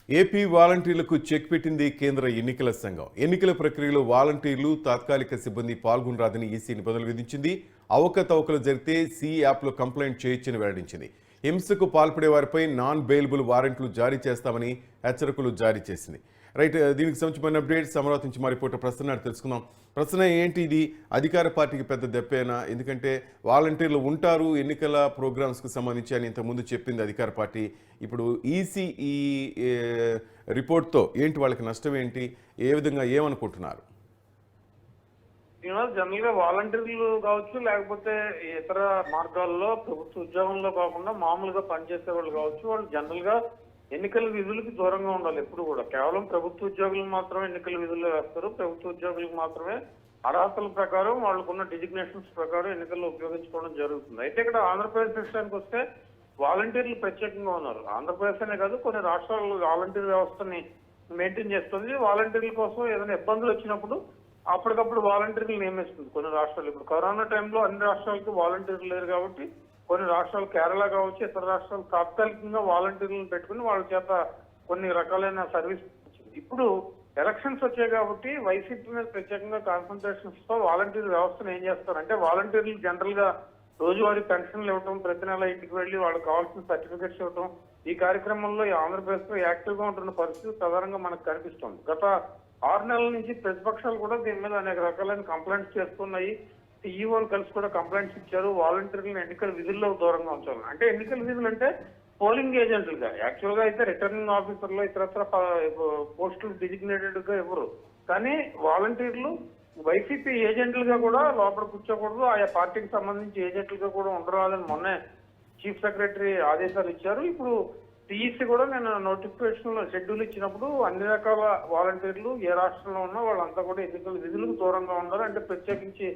AP వాలంటీర్లకు check పెట్టింది కేంద్ర ఎన్నికల సంఘం. ఎన్నికల ప్రక్రియలో వాలంటీర్లు, తాత్కాలిక సిబ్బంది పాల్గొనరాదని ఈసీ నిబంధనలు విధించింది. అవకతవకలు జరిగితే సి యాప్లో కంప్లైంట్ చేయొచ్చని వెల్లడించింది. హింసకు పాల్పడే వారిపై నాన్ బెయిలబుల్ వారెంట్లు జారీ చేస్తామని హెచ్చరికలు జారీ చేసింది. రైట్, దీనికి సంబంధించిన అప్డేట్స్ అమరావతి నుంచి మా రిపోర్టర్ ప్రసన్న తెలుసుకుందాం. ప్రసన్న, ఏంటి ఇది అధికార పార్టీకి పెద్ద దెబ్బేనా? ఎందుకంటే వాలంటీర్లు ఉంటారు ఎన్నికల ప్రోగ్రామ్స్కి సంబంధించి అని ఇంతకుముందు చెప్పింది అధికార పార్టీ. ఇప్పుడు ఈసీ ఈ రిపోర్ట్తో ఏంటి, వాళ్ళకి నష్టం ఏంటి, ఏ విధంగా ఏమనుకుంటున్నారు? జనరల్ గా వాలంటీర్లు కావచ్చు, లేకపోతే ఇతర మార్గాల్లో ప్రభుత్వ ఉద్యోగంలో కాకుండా మామూలుగా పనిచేసే వాళ్ళు కావచ్చు, వాళ్ళు జనరల్ గా ఎన్నికల విధులకి దూరంగా ఉండాలి. ఎప్పుడు కూడా కేవలం ప్రభుత్వ ఉద్యోగులకు మాత్రమే ఎన్నికల విధుల్లో వేస్తారు. ప్రభుత్వ ఉద్యోగులకు మాత్రమే అర్హతల ప్రకారం వాళ్ళకున్న డిజిగ్నేషన్స్ ప్రకారం ఎన్నికల్లో ఉపయోగించుకోవడం జరుగుతుంది. అయితే ఇక్కడ ఆంధ్రప్రదేశ్ విషయానికి వస్తే వాలంటీర్లు ప్రత్యేకంగా ఉన్నారు. ఆంధ్రప్రదేశ్ అనే కాదు, కొన్ని రాష్ట్రాలు వాలంటీర్ వ్యవస్థని మెయింటైన్ చేస్తుంది. వాలంటీర్ల కోసం ఏదైనా ఇబ్బందులు వచ్చినప్పుడు అప్పటికప్పుడు వాలంటీర్లు నియమిస్తుంది కొన్ని రాష్ట్రాలు. ఇప్పుడు కరోనా టైంలో అన్ని రాష్ట్రాలకి వాలంటీర్లు లేరు కాబట్టి కొన్ని రాష్ట్రాలు, కేరళ కావచ్చు, ఇతర రాష్ట్రాలు తాత్కాలికంగా వాలంటీర్లను పెట్టుకుని వాళ్ళ చేత కొన్ని రకాలైన సర్వీస్ ఇచ్చింది. ఇప్పుడు ఎలక్షన్స్ వచ్చాయి కాబట్టి వైసీపీ మీద ప్రత్యేకంగా కాన్సన్ట్రేషన్స్ తో వాలంటీర్ వ్యవస్థను ఏం చేస్తారంటే, వాలంటీర్లు జనరల్ గా రోజువారీ పెన్షన్లు ఇవ్వటం, ప్రతి నెల ఇంటికి వెళ్లి వాళ్ళకి కావాల్సిన సర్టిఫికెట్స్ ఇవ్వటం, ఈ కార్యక్రమంలో ఈ ఆంధ్రప్రదేశ్ లో యాక్టివ్ గా ఉంటున్న పరిస్థితి ప్రధానంగా మనకు కనిపిస్తుంది. గత 6 నెలల నుంచి ప్రతిపక్షాలు కూడా దీని మీద అనేక రకాలైన కంప్లైంట్స్ చేస్తున్నాయి. ఈఓలు కలిసి కూడా కంప్లైంట్స్ ఇచ్చారు. వాలంటీర్లను ఎన్నికల విధుల్లో దూరంగా ఉంచాలి. అంటే ఎన్నికల విధులు అంటే పోలింగ్ ఏజెంట్లుగా, యాక్చువల్ గా అయితే రిటర్నింగ్ ఆఫీసర్లు ఇతరత్ర పోస్టులు డిజిగ్నేటెడ్ గా ఇవ్వరు. కానీ వాలంటీర్లు వైసీపీ ఏజెంట్లుగా కూడా లోపల కూర్చోకూడదు, ఆయా పార్టీకి సంబంధించి ఏజెంట్లుగా కూడా ఉండరాదని మొన్నే చీఫ్ సెక్రటరీ ఆదేశాలు ఇచ్చారు. ఇప్పుడు టీఈసీ కూడా నేను నోటిఫికేషన్ లో షెడ్యూల్ ఇచ్చినప్పుడు అన్ని రకాల వాలంటీర్లు ఏ రాష్ట్రంలో ఉన్నా వాళ్ళంతా కూడా ఎన్నికల విధులకు దూరంగా ఉండాలి. అంటే ప్రత్యేకించి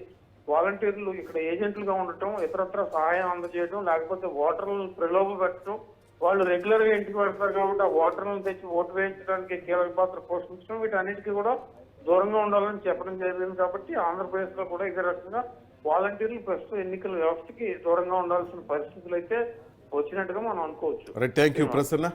వాలంటీర్లు ఇక్కడ ఏజెంట్లుగా ఉండటం, ఇతరత్ర సహాయం అందజేయడం, లేకపోతే ఓటర్లను ప్రలోభ పెట్టడం, వాళ్ళు రెగ్యులర్ గా ఇంటికి పెడతారు కాబట్టి ఆ ఓటర్లను తెచ్చి ఓటు వేయించడానికి కీలక పాత్ర పోషించడం, వీటన్నిటికీ కూడా దూరంగా ఉండాలని చెప్పడం జరిగింది. కాబట్టి ఆంధ్రప్రదేశ్ లో కూడా ఇదే రకంగా వాలంటీర్లు ప్రస్తుతం ఎన్నికల వ్యవస్థకి దూరంగా ఉండాల్సిన పరిస్థితులు అయితే వచ్చినట్టుగా మనం అనుకోవచ్చు. Thank you Prasanna.